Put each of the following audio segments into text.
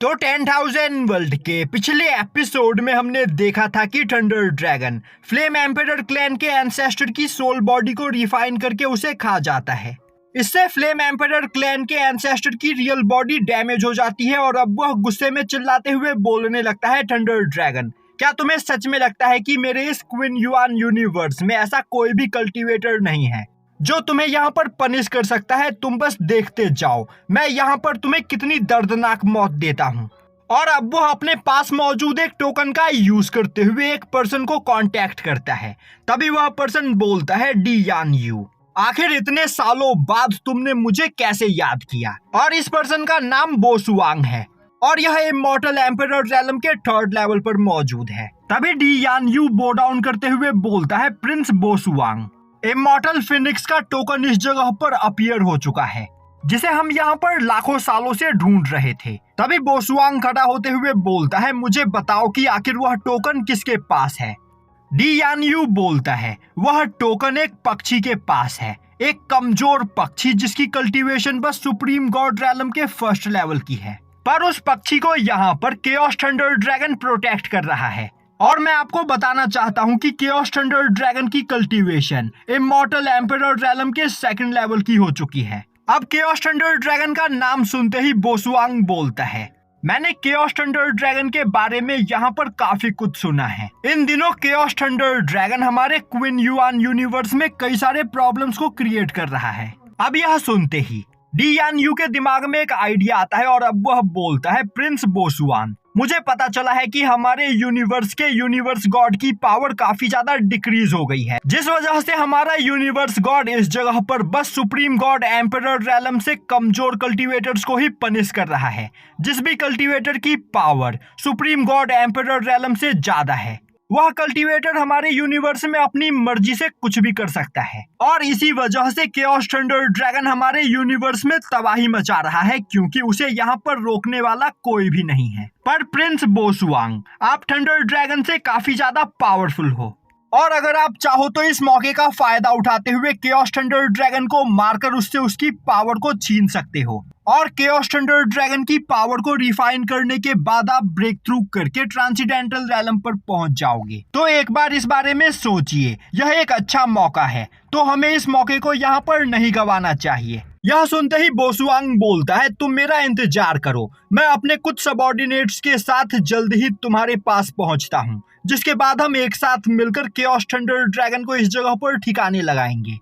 तो 10,000 वर्ल्ड के पिछले एपिसोड में हमने देखा था कि thunder dragon flame emperor clan के एंसेस्टर की सोल बॉडी को रिफाइन करके उसे खा जाता है। इससे फ्लेम एम्परर क्लैन के एंसेस्टर की रियल बॉडी डैमेज हो जाती है और अब वह गुस्से में चिल्लाते हुए बोलने लगता है, थंडर ड्रैगन, क्या तुम्हें सच में लगता है कि मेरे इस क्वीन युआन यूनिवर्स में ऐसा कोई भी कल्टीवेटर नहीं है जो तुम्हें यहाँ पर पनिश कर सकता है? तुम बस देखते जाओ, मैं यहाँ पर तुम्हें कितनी दर्दनाक मौत देता हूँ। और अब वो अपने पास मौजूद एक टोकन का यूज करते हुए एक पर्सन को कांटेक्ट करता है। तभी वह पर्सन बोलता है, डी यान यू, आखिर इतने सालों बाद तुमने मुझे कैसे याद किया? और इस पर्सन का नाम बोसुआंग है और यह इमॉर्टल एम्परर रैलम के 3rd लेवल पर मौजूद है। तभी डी यान यू बो डाउन करते हुए बोलता है, प्रिंस बोसुआंग, इमॉर्टल फिनिक्स का टोकन इस जगह पर अपीयर हो चुका है जिसे हम यहाँ पर लाखों सालों से ढूंढ रहे थे। तभी बोसुआंग खड़ा होते हुए बोलता है, मुझे बताओ कि आखिर वह टोकन किसके पास है? डी यान यू बोलता है, वह टोकन एक पक्षी के पास है, एक कमजोर पक्षी जिसकी कल्टीवेशन बस सुप्रीम गॉड रैलम के 1st लेवल की है। पर उस पक्षी को यहाँ पर केओस थंडर ड्रैगन प्रोटेक्ट कर रहा है। और मैं आपको बताना चाहता हूँ कि केओस थंडर ड्रैगन की कल्टीवेशन इमॉर्टल एम्परर रैलम के 2nd लेवल की हो चुकी है। अब केओस थंडर ड्रैगन का नाम सुनते ही बोसुआंग बोलता है, मैंने केओस थंडर ड्रैगन के बारे में यहाँ पर काफी कुछ सुना है। इन दिनों केओस थंडर ड्रैगन हमारे क्वीन युआन यूनिवर्स में कई सारे प्रॉब्लम्स को क्रिएट कर रहा है। अब यह सुनते ही डी यान यू के दिमाग में एक आइडिया आता है और अब वह बोलता है, प्रिंस बोसुआन, मुझे पता चला है कि हमारे यूनिवर्स के यूनिवर्स गॉड की पावर काफी ज्यादा डिक्रीज हो गई है, जिस वजह से हमारा यूनिवर्स गॉड इस जगह पर बस सुप्रीम गॉड एम्परर रैलम से कमजोर कल्टीवेटर्स को ही पनिश कर रहा है। जिस भी कल्टीवेटर की power supreme God emperor realm से ज्यादा है, वह कल्टीवेटर हमारे यूनिवर्स में अपनी मर्जी से कुछ भी कर सकता है। और इसी वजह से केओस थंडर ड्रैगन हमारे यूनिवर्स में तबाही मचा रहा है, क्योंकि उसे यहाँ पर रोकने वाला कोई भी नहीं है। पर प्रिंस बोसुआंग, आप थंडर ड्रैगन से काफी ज्यादा पावरफुल हो और अगर आप चाहो तो इस मौके का फायदा उठाते हुए केओस थंडर ड्रैगन को मारकर उससे उसकी पावर को छीन सकते हो। और केओस थंडर ड्रैगन की पावर को रिफाइन करने के बाद आप ब्रेक थ्रू करके ट्रांसीडेंटल रैलम पर पहुंच जाओगे। तो एक बार इस बारे में सोचिए, यह एक अच्छा मौका है, तो हमें इस मौके को यहाँ पर नहीं गंवाना चाहिए। यह सुनते ही बोसुआंग बोलता है, तुम मेरा इंतजार करो, मैं अपने कुछ सबऑर्डिनेट्स के साथ जल्द ही तुम्हारे पास पहुंचता हूं, जिसके बाद हम एक साथ मिलकर केओस थंडर ड्रैगन को इस जगह पर ठिकाने लगाएंगे।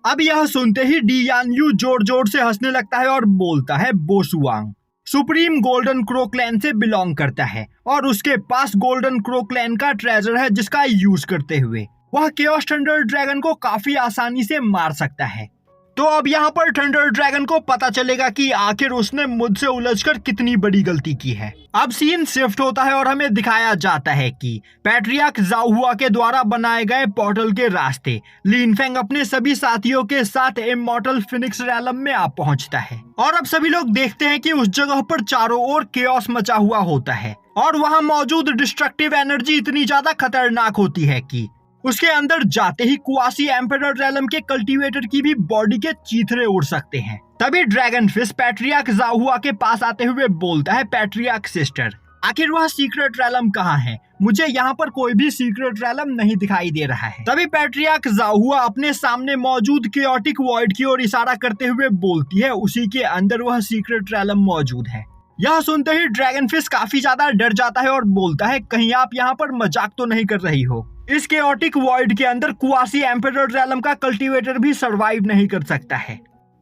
अब यह सुनते ही डी यान यू जोर जोर से हंसने लगता है और बोलता है, बोसुआंग सुप्रीम गोल्डन क्रो क्लैन से बिलोंग करता है और उसके पास गोल्डन क्रो क्लैन का ट्रेजर है, जिसका यूज करते हुए वह केओस थंडर ड्रैगन को काफी आसानी से मार सकता है। तो अब यहाँ पर थंडर ड्रैगन को पता चलेगा कि आखिर उसने मुझसे उलझकर कितनी बड़ी गलती की है। अब सीन शिफ्ट होता है और हमें दिखाया जाता है कि पैट्रियार्क ज़ाओहुआ के द्वारा बनाए गए पोर्टल के रास्ते लिन फेंग अपने सभी साथियों के साथ इमॉर्टल फिनिक्स रैलम में आ पहुंचता है। और अब सभी लोग देखते हैं कि उस जगह पर चारों ओर केओस मचा हुआ होता है और वहां मौजूद डिस्ट्रक्टिव एनर्जी इतनी ज्यादा खतरनाक होती है कि उसके अंदर जाते ही कुआसी एम्परर रैलम के कल्टीवेटर की भी बॉडी के चीथड़े उड़ सकते हैं। तभी ड्रैगन फिश पैट्रियार्क ज़ाओहुआ के पास आते हुए बोलता है, पैट्रियार्क सिस्टर, आखिर वह सीक्रेट रैलम कहाँ है? मुझे यहाँ पर कोई भी सीक्रेट रैलम नहीं दिखाई दे रहा है। तभी पैट्रियार्क ज़ाओहुआ अपने सामने मौजूद केओटिक वॉइड की ओर इशारा करते हुए बोलती है, उसी के अंदर वह सीक्रेट रैलम मौजूद है। यह सुनते ही ड्रैगन फिश काफी ज्यादा डर जाता है और बोलता है, कहीं आप यहाँ पर मजाक तो नहीं कर रही हो? इस केओटिक वॉइड के अंदर कुआसी एम्परर रैलम का कल्टीवेटर भी सरवाइव नहीं कर सकता है।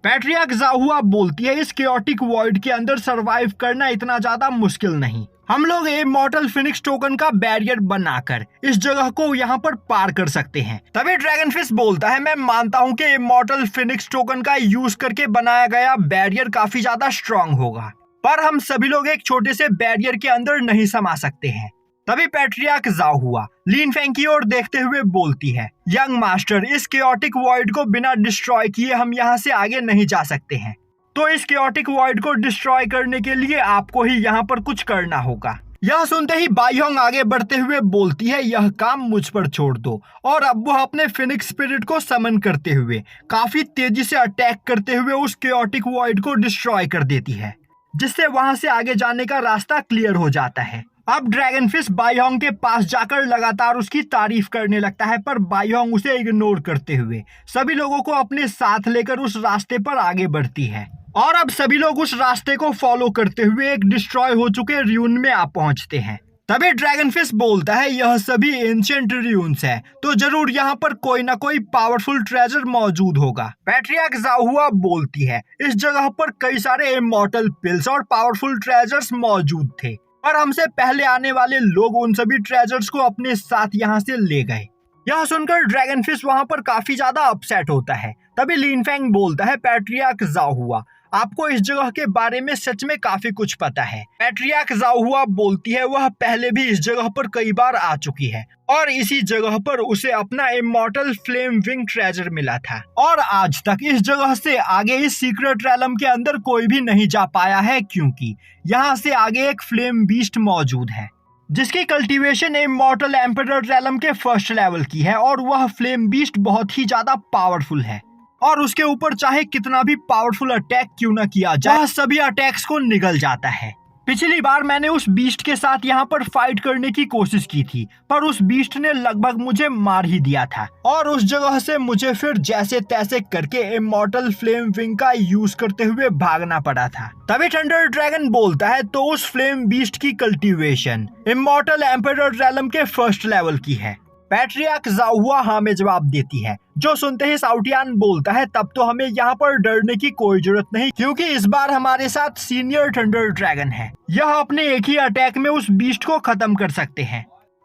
पैट्रियार्क ज़ाओहुआ बोलती है, इस केओटिक वॉइड के अंदर सरवाइव करना इतना ज्यादा मुश्किल नहीं, हम लोग इमॉर्टल फिनिक्स टोकन का बैरियर बनाकर इस जगह को यहाँ पर पार कर सकते हैं। तभी ड्रैगन फिश बोलता है, मैं मानता हूँ कि इमॉर्टल फिनिक्स टोकन का यूज करके बनाया गया बैरियर काफी ज्यादा स्ट्रांग होगा, पर हम सभी लोग एक छोटे से बैरियर के अंदर नहीं समा सकते हैं। तभी पैट्रियार्क ज़ाओहुआ लिन फेंग की ओर देखते हुए बोलती है, यंग मास्टर, इस केओटिक वॉइड को बिना डिस्ट्रॉय किए हम यहाँ से आगे नहीं जा सकते हैं, तो इस केओटिक वॉइड को डिस्ट्रॉय करने के लिए आपको ही यहाँ पर कुछ करना होगा। यह सुनते ही बाईहोंग आगे बढ़ते हुए बोलती है, यह काम मुझ पर छोड़ दो। और अब वह अपने फिनिक्स स्पिरिट को समन करते हुए काफी तेजी से अटैक करते हुए उस केओटिक वॉइड को डिस्ट्रॉय कर देती है। जिससे वहां से आगे जाने का रास्ता क्लियर हो जाता है। अब ड्रैगन फिश बाईहोंग के पास जाकर लगातार उसकी तारीफ करने लगता है, पर बाईहोंग उसे इग्नोर करते हुए सभी लोगों को अपने साथ लेकर उस रास्ते पर आगे बढ़ती है। और अब सभी लोग उस रास्ते को फॉलो करते हुए एक डिस्ट्रॉय हो चुके र्यून में आ पहुंचते हैं। तभी ड्रैगन फिश बोलता है, यह सभी एंशिएंट र्यून्स है, तो जरूर यहाँ पर कोई ना कोई पावरफुल ट्रेजर मौजूद होगा। पैट्रियार्क ज़ाओहुआ बोलती है, इस जगह पर कई सारे इमॉर्टल पिल्स और पावरफुल ट्रेजर्स मौजूद थे, पर हमसे पहले आने वाले लोग उन सभी ट्रेजर्स को अपने साथ यहाँ से ले गए। यह सुनकर ड्रैगन फिश वहां पर काफी ज्यादा अपसेट होता है। तभी लिनफेंग बोलता है, पैट्रियार्क ज़ाओहुआ, आपको इस जगह के बारे में सच में काफी कुछ पता है। पैट्रियार्क ज़ाओहुआ बोलती है, वह पहले भी इस जगह पर कई बार आ चुकी है और इसी जगह पर उसे अपना इमॉर्टल फ्लेम विंग ट्रेजर मिला था, और आज तक इस जगह से आगे इस सीक्रेट रैलम के अंदर कोई भी नहीं जा पाया है, क्योंकि यहाँ से आगे एक फ्लेम बीस्ट मौजूद है जिसकी कल्टीवेशन इमॉर्टल एम्परर रैलम के फर्स्ट लेवल की है, और वह फ्लेम बीस्ट बहुत ही ज्यादा पावरफुल है और उसके ऊपर चाहे कितना भी पावरफुल अटैक क्यों ना किया जाए, सभी अटैक्स को निगल जाता है। पिछली बार मैंने उस बीस्ट के साथ यहाँ पर फाइट करने की कोशिश की थी, पर उस बीस्ट ने लगभग मुझे मार ही दिया था और उस जगह से मुझे फिर जैसे तैसे करके इमॉर्टल फ्लेम विंग का यूज करते हुए भागना पड़ा था। तभी थंडर ड्रैगन बोलता है, तो उस फ्लेम बीस्ट की कल्टीवेशन इमॉर्टल एम्परर रैलम के फर्स्ट लेवल की है। पैट्रियार्क ज़ाओहुआ हाँ में जवाब देती है, जो सुनते ही साउटियान बोलता है, तब तो हमें यहाँ पर डरने की कोई जरूरत नहीं, क्योंकि इस बार हमारे साथ सीनियर थंडर ड्रैगन है। यह अपने एक ही अटैक में उस बीस्ट को खत्म कर सकते हैं।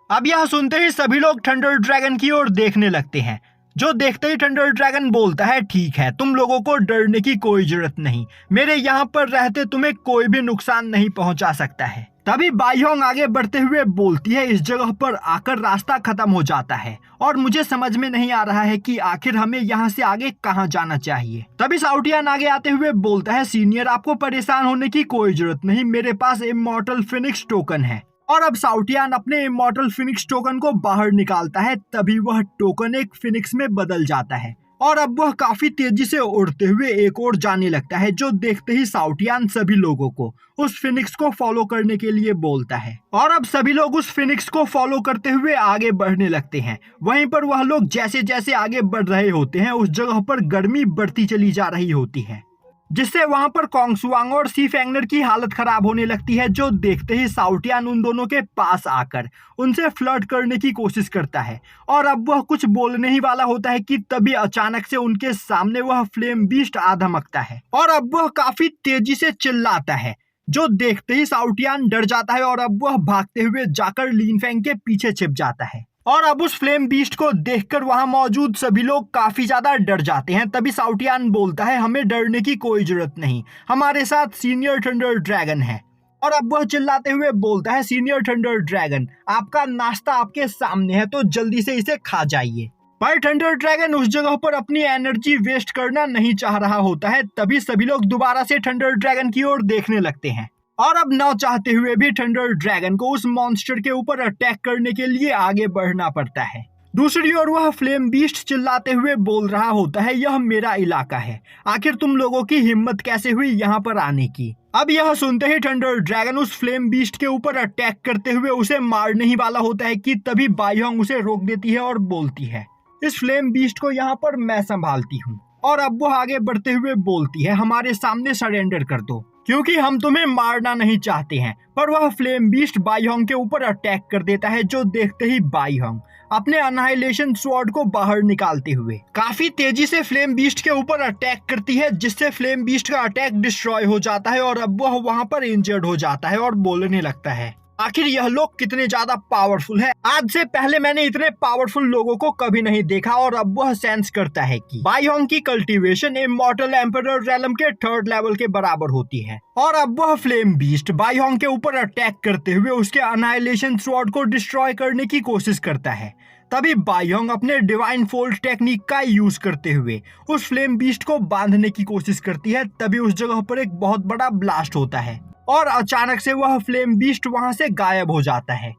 अब यह सुनते ही सभी लोग थंडर ड्रैगन की ओर देखने लगते हैं, जो देखते ही थंडर ड्रैगन बोलता है, ठीक है, तुम लोगों को डरने की कोई जरूरत नहीं, मेरे यहाँ पर रहते तुम्हें कोई भी नुकसान नहीं पहुँचा सकता है। तभी बाईहोंग आगे बढ़ते हुए बोलती है, इस जगह पर आकर रास्ता खत्म हो जाता है और मुझे समझ में नहीं आ रहा है कि आखिर हमें यहाँ से आगे कहाँ जाना चाहिए। तभी साउटियान आगे आते हुए बोलता है, सीनियर आपको परेशान होने की कोई जरूरत नहीं, मेरे पास इमॉर्टल फिनिक्स टोकन है। और अब साउटियान अपने इमॉर्टल फिनिक्स टोकन को बाहर निकालता है, तभी वह टोकन एक फिनिक्स में बदल जाता है और अब वह काफी तेजी से उड़ते हुए एक ओर जाने लगता है, जो देखते ही साउटियान सभी लोगों को उस फिनिक्स को फॉलो करने के लिए बोलता है और अब सभी लोग उस फिनिक्स को फॉलो करते हुए आगे बढ़ने लगते हैं। वहीं पर वह लोग जैसे जैसे आगे बढ़ रहे होते हैं, उस जगह पर गर्मी बढ़ती चली जा रही होती है, जिससे वहां पर कोंगसुआंग और सी फेंगनर की हालत खराब होने लगती है, जो देखते ही साउटियान उन दोनों के पास आकर उनसे फ्लर्ट करने की कोशिश करता है और अब वह कुछ बोलने ही वाला होता है कि तभी अचानक से उनके सामने वह फ्लेम बीस्ट आ धमकता है और अब वह काफी तेजी से चिल्लाता है, जो देखते ही साउटियान डर जाता है और अब वह भागते हुए जाकर लिनफेंग के पीछे छिप जाता है और अब उस फ्लेम बीस्ट को देखकर वहां मौजूद सभी लोग काफी ज्यादा डर जाते हैं। तभी साउटियान बोलता है, हमें डरने की कोई जरूरत नहीं, हमारे साथ सीनियर थंडर ड्रैगन है। और अब वह चिल्लाते हुए बोलता है, सीनियर थंडर ड्रैगन, आपका नाश्ता आपके सामने है, तो जल्दी से इसे खा जाइए। पर थंडर ड्रैगन उस जगह पर अपनी एनर्जी वेस्ट करना नहीं चाह रहा होता है। तभी सभी लोग दोबारा से थंडर ड्रैगन की ओर देखने लगते हैं और अब न चाहते हुए भी थंडर ड्रैगन को उस मॉन्स्टर के ऊपर अटैक करने के लिए आगे बढ़ना पड़ता है। दूसरी ओर वह फ्लेम बीस्ट चिल्लाते हुए बोल रहा होता है, यह मेरा इलाका है, आखिर तुम लोगों की हिम्मत कैसे हुई यहाँ पर आने की। अब यह सुनते ही थंडर ड्रैगन उस फ्लेम बीस्ट के ऊपर अटैक करते हुए उसे मारने ही वाला होता है कि तभी बाईहोंग उसे रोक देती है और बोलती है, इस फ्लेम बीस्ट को यहाँ पर मैं संभालती हूँ। और अब वह आगे बढ़ते हुए बोलती है, हमारे सामने सरेंडर कर दो, क्योंकि हम तुम्हें मारना नहीं चाहते हैं। पर वह फ्लेम बीस्ट बाईहोंग के ऊपर अटैक कर देता है, जो देखते ही बाईहोंग अपने अनाइलेशन स्वॉर्ड को बाहर निकालते हुए काफी तेजी से फ्लेम बीस्ट के ऊपर अटैक करती है, जिससे फ्लेम बीस्ट का अटैक डिस्ट्रॉय हो जाता है और अब वह वहां पर इंजर्ड हो जाता है और बोलने लगता है, आखिर यह लोग कितने ज्यादा पावरफुल है, आज से पहले मैंने इतने पावरफुल लोगों को कभी नहीं देखा। और अब वह सेंस करता है कि बाईहोंग की कल्टीवेशन इमॉर्टल एम्परर रैलम के 3rd लेवल के बराबर होती है और अब वह फ्लेम बीस्ट बाईहोंग के ऊपर अटैक करते हुए उसके अनाइलेशन स्वॉर्ड को डिस्ट्रॉय करने की कोशिश करता है। तभी बाईहोंग अपने डिवाइन फोल्ड टेक्निक का यूज करते हुए उस फ्लेम बीस्ट को बांधने की कोशिश करती है। तभी उस जगह पर एक बहुत बड़ा ब्लास्ट होता है और अचानक से वह फ्लेम बीस्ट वहां से गायब हो जाता है।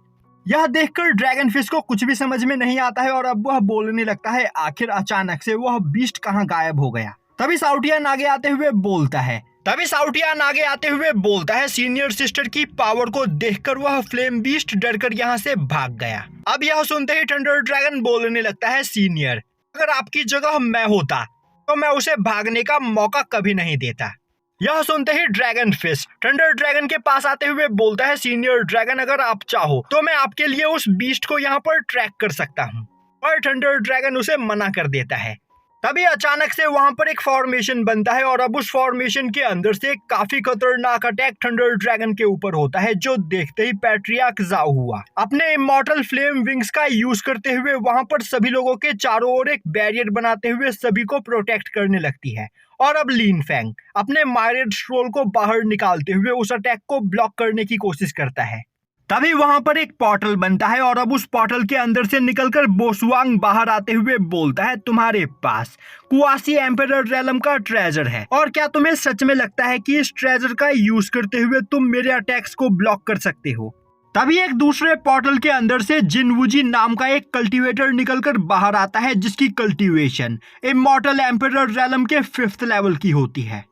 यह देखकर ड्रैगन फिश को कुछ भी समझ में नहीं आता है और अब वह बोलने लगता है, आखिर अचानक से वह बीस्ट कहां गायब हो गया। तभी साउटियान आगे आते हुए बोलता है, तभी साउटियान आगे आते हुए बोलता है सीनियर सिस्टर की पावर को देखकर वह फ्लेम बीस्ट डरकर यहाँ से भाग गया। अब यह सुनते ही थंडर ड्रैगन बोलने लगता है सीनियर, अगर आपकी जगह मैं होता तो मैं उसे भागने का मौका कभी नहीं देता। यह सुनते ही ड्रैगन फिश थंडर ड्रैगन के पास आते हुए बोलता है सीनियर ड्रैगन, अगर आप चाहो तो मैं आपके लिए उस बीस्ट को यहाँ पर ट्रैक कर सकता हूँ, और थंडर ड्रैगन उसे मना कर देता है। तभी अचानक से वहां पर एक फॉर्मेशन बनता है और अब उस फॉर्मेशन के अंदर से एक काफी खतरनाक अटैक थंडर ड्रैगन के ऊपर होता है, जो देखते ही पैट्रियार्क जाओ हुआ अपने इमॉर्टल फ्लेम विंग्स का यूज करते हुए वहां पर सभी लोगों के चारों ओर एक बैरियर बनाते हुए सभी को प्रोटेक्ट करने लगती है। और अब लीन फैंग अपने मायरेड स्ट्रोल को बाहर निकालते हुए उस अटैक को ब्लॉक करने की कोशिश करता है। तभी वहां पर एक पोर्टल बनता है और अब उस पोर्टल के अंदर से निकलकर बोसवांग बाहर आते हुए बोलता है तुम्हारे पास कुआसी एम्परर रेलम का ट्रेजर है, और क्या तुम्हें सच में लगता है कि इस ट्रेजर का यूज करते हुए तुम मेरे अटैक्स को ब्लॉक कर सकते हो? तभी एक दूसरे पोर्टल के अंदर से जिनवुजी नाम का एक कल्टीवेटर निकलकर बाहर आता है, जिसकी कल्टीवेशन इमॉर्टल एम्परर रेलम के 5th लेवल की होती है।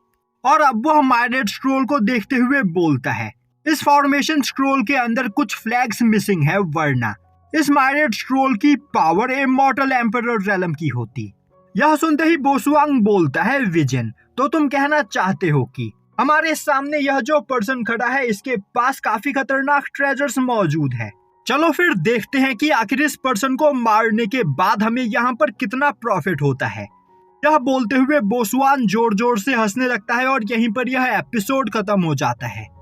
और अब वह मायरेड स्क्रोल को देखते हुए बोलता है इस फॉर्मेशन स्क्रोल के अंदर कुछ फ्लैग्स मिसिंग है, वरना इस मायरेड स्क्रोल की पावर इमॉर्टल एम्परर रेलम की होती। यह सुनते ही बोसवांग बोलता है विजन, तो तुम कहना चाहते हो कि हमारे सामने यह जो पर्सन खड़ा है इसके पास काफी खतरनाक ट्रेजर्स मौजूद है। चलो फिर देखते हैं कि आखिर इस पर्सन को मारने के बाद हमें यहाँ पर कितना प्रॉफिट होता है। यह बोलते हुए बोसवान जोर जोर से हंसने लगता है और यहीं पर यह एपिसोड खत्म हो जाता है।